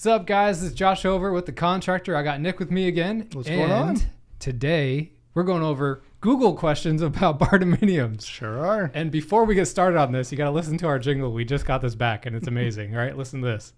What's up, guys? This is Josh over with The Contractor. I got Nick with me again. What's going on? Today, we're going over Google questions about Barndominiums. Sure are. And before we get started on this, you got to listen to our jingle. We just got this back, and it's amazing. All right, listen to this.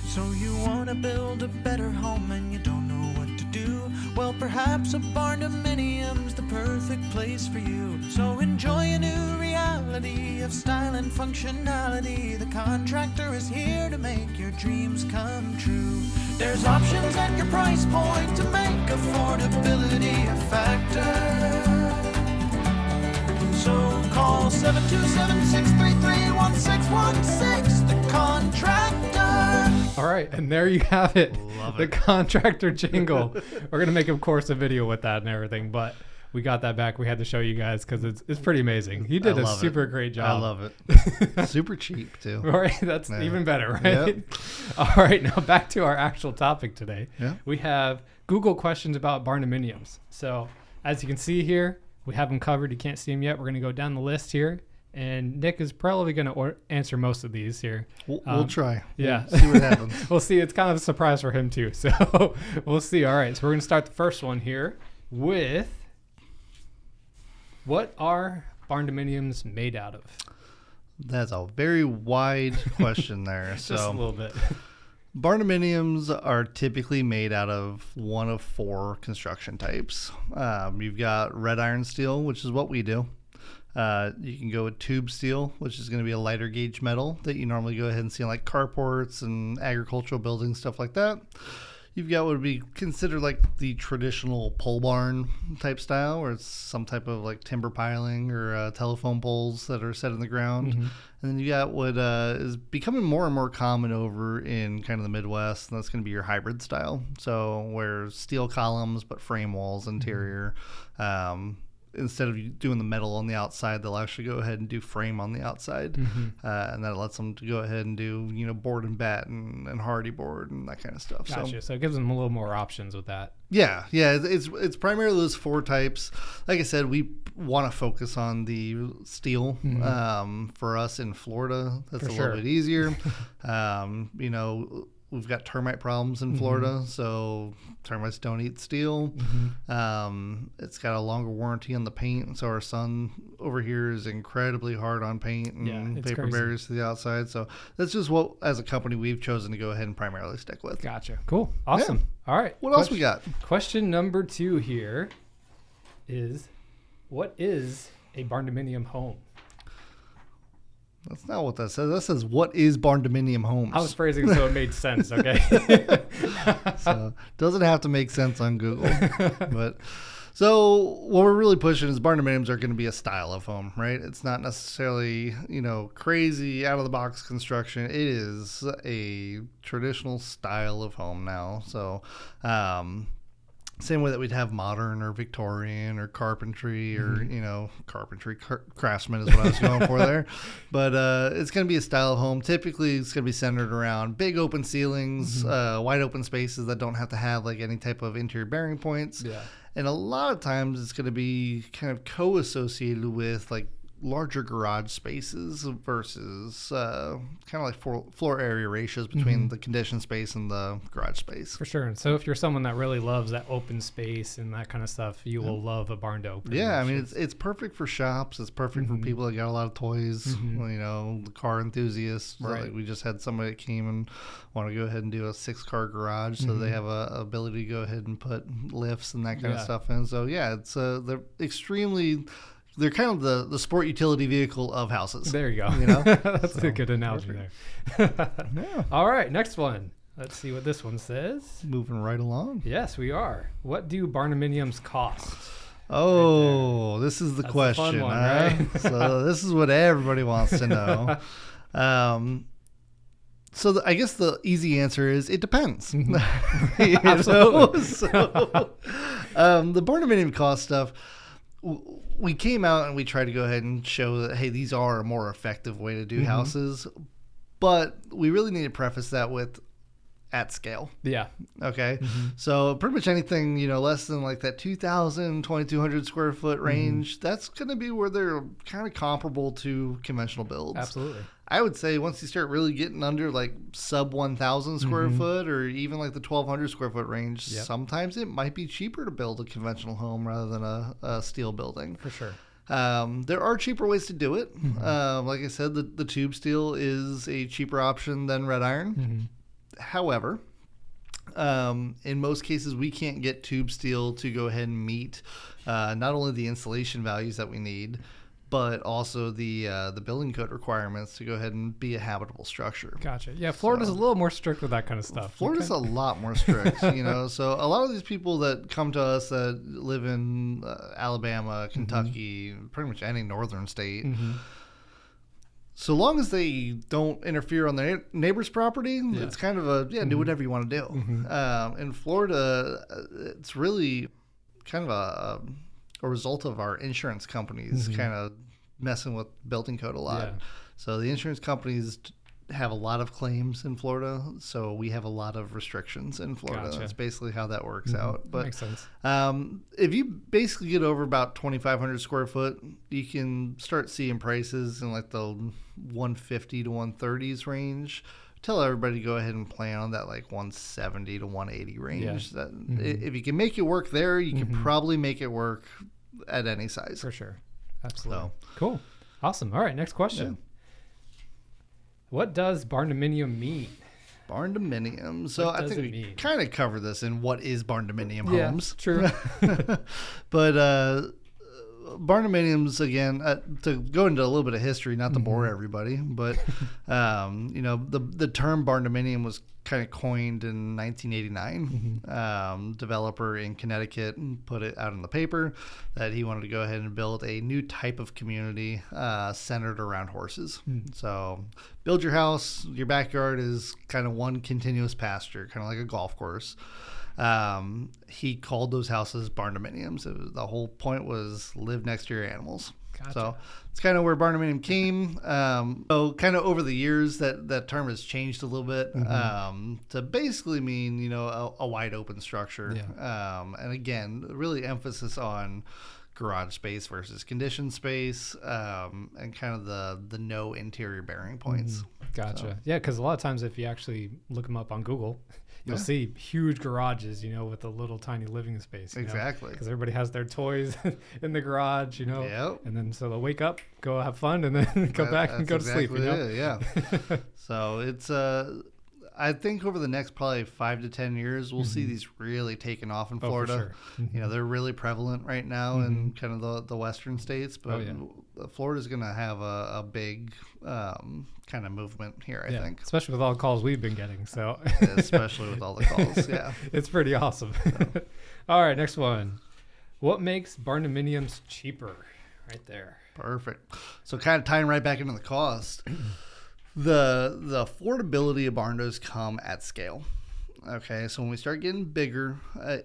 So you want to build a better home and you don't know what to do? Well, perhaps a Barndominium's the perfect place for you. So enjoy a new reality of style and functionality. The Contractor is here to make your dreams come true. There's options at your price point to make affordability a factor. So call 727-633-1616, The Contractor. All right, and there you have it. Love The it. Contractor jingle. We're going to make, of course, a video with that and everything, but we got that back. We had to show you guys because it's pretty amazing. He did a super great job. I love it. Super cheap, too. All right, that's even better, right? Yep. All right, now back to our actual topic today. Yeah. We have Google questions about Barndominiums. So as you can see here, we have them covered. You can't see them yet. We're going to go down the list here. And Nick is probably going to answer most of these here. We'll try. Yeah. We'll see what happens. We'll see. It's kind of a surprise for him, too. So we'll see. All right. So we're going to start the first one here with, what are Barndominiums made out of? That's a very wide question there. Just a little bit. Barndominiums are typically made out of one of four construction types. You've got red iron steel, which is what we do. You can go with tube steel, which is going to be a lighter gauge metal that you normally go ahead and see in like carports and agricultural buildings, stuff like that. You've got what would be considered like the traditional pole barn type style, where it's some type of like timber piling or telephone poles that are set in the ground. Mm-hmm. And then you got what is becoming more and more common over in kind of the Midwest, and that's going to be your hybrid style. So where steel columns but frame walls interior. Instead of doing the metal on the outside, they'll actually go ahead and do frame on the outside. And that lets them to go ahead and do, board and bat and hardy board and that kind of stuff. Gotcha. So it gives them a little more options with that. Yeah. It's primarily those four types. Like I said, we want to focus on the steel. For us in Florida, that's little bit easier. We've got termite problems in Florida, so termites don't eat steel. It's got a longer warranty on the paint, so our son over here is incredibly hard on paint and paper barriers to the outside. So that's just what, as a company, we've chosen to go ahead and primarily stick with. Gotcha. Cool. Awesome. Yeah. All right. What else we got? Question number 2 here is, what is a Barndominium home? That's not what that says. That says, what is Barndominium homes? I was phrasing it so it made sense, okay? So doesn't have to make sense on Google. But so what we're really pushing is Barndominiums are going to be a style of home, right? It's not necessarily, crazy out of the box construction. It is a traditional style of home now. So, same way that we'd have modern or Victorian or carpentry or, carpentry craftsman is what I was going for there. But it's going to be a style of home. Typically, it's going to be centered around big open ceilings, wide open spaces that don't have to have like any type of interior bearing points. Yeah. And a lot of times it's going to be kind of co-associated with like larger garage spaces versus kind of like floor area ratios between the conditioned space and the garage space. For sure. And so if you're someone that really loves that open space and that kind of stuff, you will love a Barndo. Yeah, I mean, it's perfect for shops. It's perfect for people that got a lot of toys, the car enthusiasts. So Right. like we just had somebody that came and want to go ahead and do a 6-car garage, so they have a ability to go ahead and put lifts and that kind of stuff in. So yeah, it's they're kind of the sport utility vehicle of houses. There you go. That's a good analogy there. Yeah. All right, next one. Let's see what this one says. Moving right along. Yes, we are. What do Barndominiums cost? Oh, this is the That's question. a fun one, huh? right? So this is what everybody wants to know. I guess the easy answer is it depends. Absolutely. So, the Barndominium cost stuff, we came out and we tried to go ahead and show that, hey, these are a more effective way to do houses. But we really need to preface that with at scale. Yeah. Okay. So pretty much anything, less than like that 2,000, 2,200 square foot range, that's going to be where they're kind of comparable to conventional builds. Absolutely. I would say once you start really getting under like sub 1,000 square foot or even like the 1,200 square foot range, sometimes it might be cheaper to build a conventional home rather than a steel building. For sure. There are cheaper ways to do it. Like I said, the tube steel is a cheaper option than red iron. However, in most cases, we can't get tube steel to go ahead and meet not only the insulation values that we need, but also the building code requirements to go ahead and be a habitable structure. Gotcha. Yeah, Florida's a little more strict with that kind of stuff. Florida's a lot more strict, So a lot of these people that come to us that live in Alabama, Kentucky, pretty much any northern state, so long as they don't interfere on their neighbor's property, it's kind of do whatever you want to do. In Florida, it's really kind of a result of our insurance companies kind of messing with building code a lot. So the insurance companies have a lot of claims in Florida, so we have a lot of restrictions in Florida. That's basically how that works out. But makes sense. If you basically get over about 2,500 square foot, you can start seeing prices in like the 150 to 130s range. Tell everybody to go ahead and plan on that like 170 to 180 range. That if you can make it work there, you can probably make it work at any size. For sure. Absolutely. Cool. Awesome. All right, next question. What does Barndominium mean? Barndominium. So I think we kind of cover this in what is Barndominium homes. True. But Barndominiums, again, to go into a little bit of history, not to bore everybody, but the term Barndominium was kind of coined in 1989. Developer in Connecticut put it out in the paper that he wanted to go ahead and build a new type of community centered around horses. So build your house, your backyard is kind of one continuous pasture, kind of like a golf course. He called those houses Barndominiums. The whole point was live next to your animals. Gotcha. So it's kind of where Barndominium came. So kind of over the years that term has changed a little bit to basically mean, a wide open structure. And again, really emphasis on garage space versus conditioned space, and kind of the no interior bearing points. Gotcha. So. Yeah, because a lot of times if you actually look them up on Google, you'll see huge garages, with a little tiny living space. Exactly. Because everybody has their toys in the garage, Yep. And then so they'll wake up, go have fun, and then go back and go to sleep. Yeah. So it's I think over the next probably 5 to 10 years, we'll see these really taking off in Florida. For sure. They're really prevalent right now in kind of the western states, but Florida's going to have a big kind of movement here, I think. Especially with all the calls we've been getting. So especially with all the calls, It's pretty awesome. So. All right, next one. What makes Barndominiums cheaper? Right there. Perfect. So kind of tying right back into the cost. The affordability of barndos come at scale. Okay, so when we start getting bigger,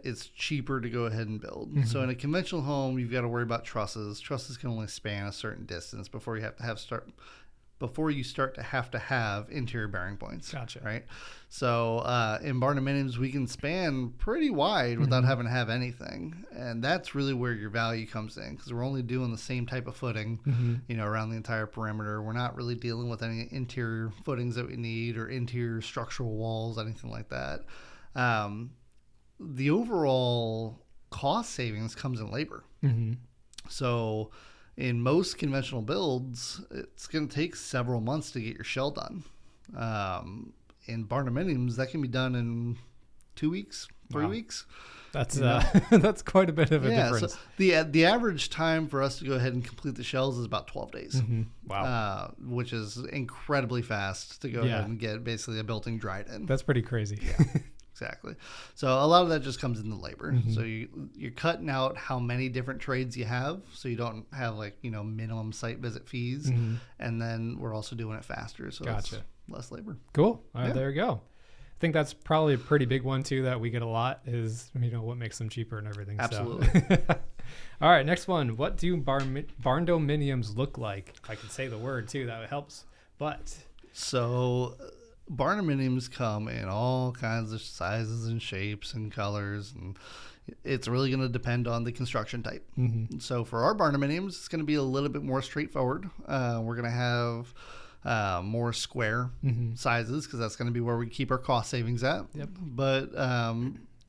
it's cheaper to go ahead and build. So in a conventional home, you've got to worry about trusses. Trusses can only span a certain distance before you start to have interior bearing points. Gotcha. Right. So in Barndominiums, we can span pretty wide without having to have anything, and that's really where your value comes in, because we're only doing the same type of footing, around the entire perimeter. We're not really dealing with any interior footings that we need or interior structural walls, anything like that. The overall cost savings comes in labor. So in most conventional builds, it's going to take several months to get your shell done. In Barndominiums, that can be done in 2 weeks, 3 weeks. That's that's quite a bit of a difference. So the average time for us to go ahead and complete the shells is about 12 days. Wow. Which is incredibly fast to go ahead and get basically a building dried in. That's pretty crazy. Exactly. So a lot of that just comes in the labor. So you're cutting out how many different trades you have, so you don't have minimum site visit fees, and then we're also doing it faster, so it's less labor. Cool. All right, there you go. I think that's probably a pretty big one too that we get a lot is what makes them cheaper and everything. Absolutely. So. All right, next one. What do Barndominiums look like? If I could say the word too, that helps. But so Barndominiums come in all kinds of sizes and shapes and colors, and it's really going to depend on the construction type. So for our Barndominiums, it's going to be a little bit more straightforward. We're going to have more square sizes, because that's going to be where we keep our cost savings at. Yep. But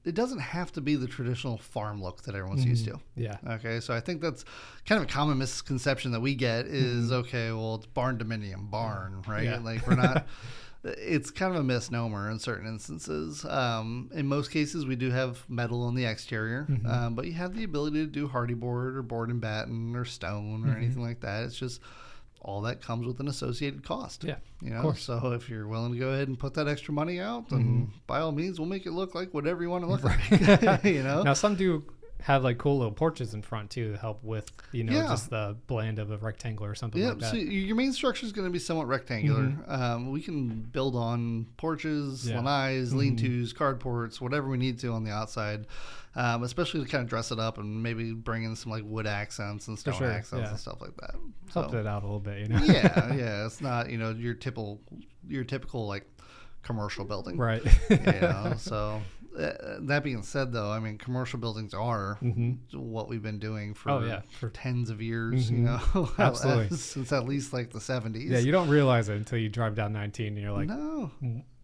it doesn't have to be the traditional farm look that everyone's used to. Yeah. Okay, so I think that's kind of a common misconception that we get is, okay, well, it's Barndominium, barn, right? Yeah. Like, we're not... It's kind of a misnomer in certain instances. In most cases, we do have metal on the exterior, but you have the ability to do hardy board or board and batten or stone or anything like that. It's just all that comes with an associated cost. Yeah, you know. of course. So if you're willing to go ahead and put that extra money out, then by all means, we'll make it look like whatever you want to look like. You know. Now some do have like cool little porches in front too to help with, you know, just the blend of a rectangular or something like that. So your main structure is going to be somewhat rectangular. We can build on porches, lanais, lean-tos, carports, whatever we need to on the outside, especially to kind of dress it up and maybe bring in some like wood accents and stone accents and stuff like that. Help it out a little bit, you know. yeah. It's not, you know, your typical like commercial building, right? You know, so. That being said, though, I mean, commercial buildings are what we've been doing for tens of years, you know, absolutely, since at least like the 70s. Yeah, you don't realize it until you drive down 19 and you're like, no.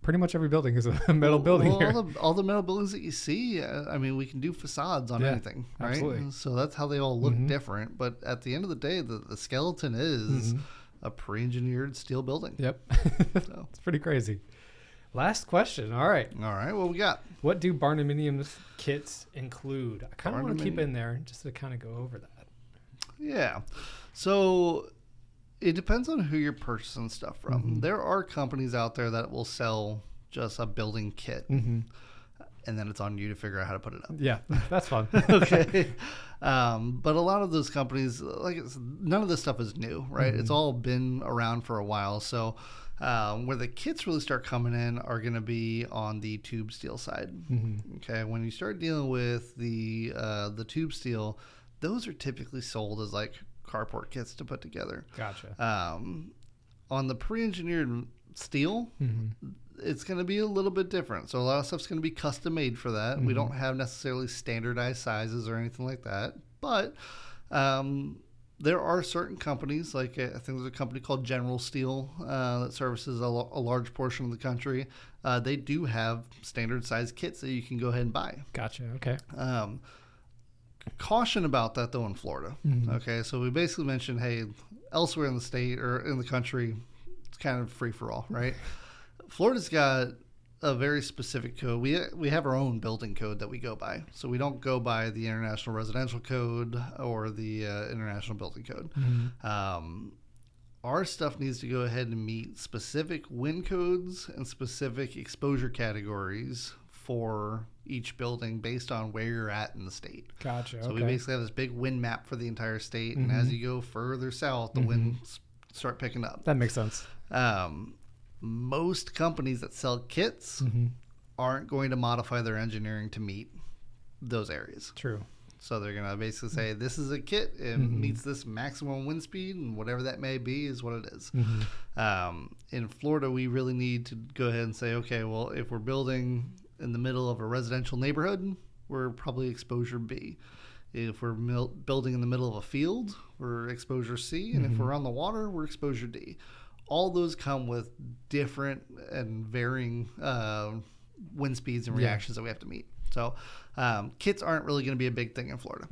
Pretty much every building is a metal building here. All the metal buildings that you see, I mean, we can do facades on anything, right? Absolutely. So that's how they all look different. But at the end of the day, the skeleton is a pre-engineered steel building. Yep. So. It's pretty crazy. Last question. All right. What we got? What do Barndominiums kits include? I kind of want to keep it in there just to kind of go over that. Yeah. So it depends on who you're purchasing stuff from. There are companies out there that will sell just a building kit. And then it's on you to figure out how to put it up. Yeah, that's fun. Okay. But a lot of those companies, none of this stuff is new, right? It's all been around for a while. So where the kits really start coming in are going to be on the tube steel side. Okay, when you start dealing with the tube steel, those are typically sold as like carport kits to put together. Gotcha. On the pre-engineered steel, it's going to be a little bit different. So a lot of stuff's going to be custom made for that. We don't have necessarily standardized sizes or anything like that, but there are certain companies, like I think there's a company called General Steel that services a large portion of the country. They do have standard size kits that you can go ahead and buy. Gotcha. Okay. Caution about that, though, in Florida. Okay, so we basically mentioned, hey, elsewhere in the state or in the country, it's kind of free for all, right? Florida's got a very specific code. We have our own building code that we go by. So we don't go by the International Residential Code or the International Building Code. Our stuff needs to go ahead and meet specific wind codes and specific exposure categories for each building based on where you're at in the state. Gotcha. So we basically have this big wind map for the entire state, and as you go further south, the winds start picking up. That makes sense. Most companies that sell kits aren't going to modify their engineering to meet those areas. True. So they're going to basically say, this is a kit. It meets this maximum wind speed, and whatever that may be is what it is. In Florida, we really need to go ahead and say, okay, well, if we're building in the middle of a residential neighborhood, we're probably exposure B. If we're building in the middle of a field, we're exposure C. And if we're on the water, we're exposure D. All those come with different and varying wind speeds and reactions that we have to meet. So kits aren't really going to be a big thing in Florida.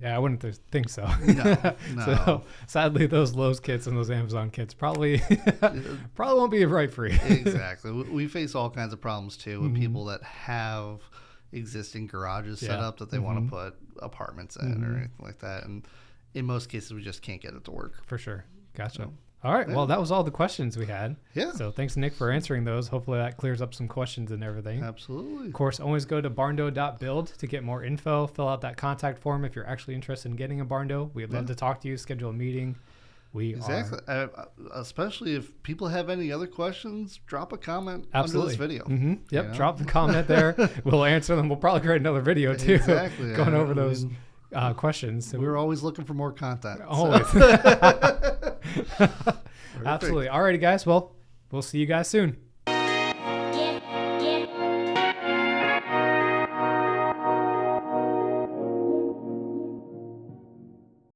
Yeah, I wouldn't think so. No. So sadly, those Lowe's kits and those Amazon kits probably won't be right for you. Exactly. We face all kinds of problems too with people that have existing garages set up that they want to put apartments in or anything like that. And in most cases, we just can't get it to work. For sure. Gotcha. All right. Well, that was all the questions we had. Yeah. So thanks, Nick, for answering those. Hopefully that clears up some questions and everything. Absolutely. Of course, always go to Barndo.Build to get more info. Fill out that contact form if you're actually interested in getting a Barndo. We'd love to talk to you, schedule a meeting. Exactly. Especially if people have any other questions, drop a comment under this video. Yep. You know? Drop the comment there. We'll answer them. We'll probably create another video too. Exactly. Going over those questions. We're always looking for more content. Always. Absolutely. All righty, guys. Well, we'll see you guys soon.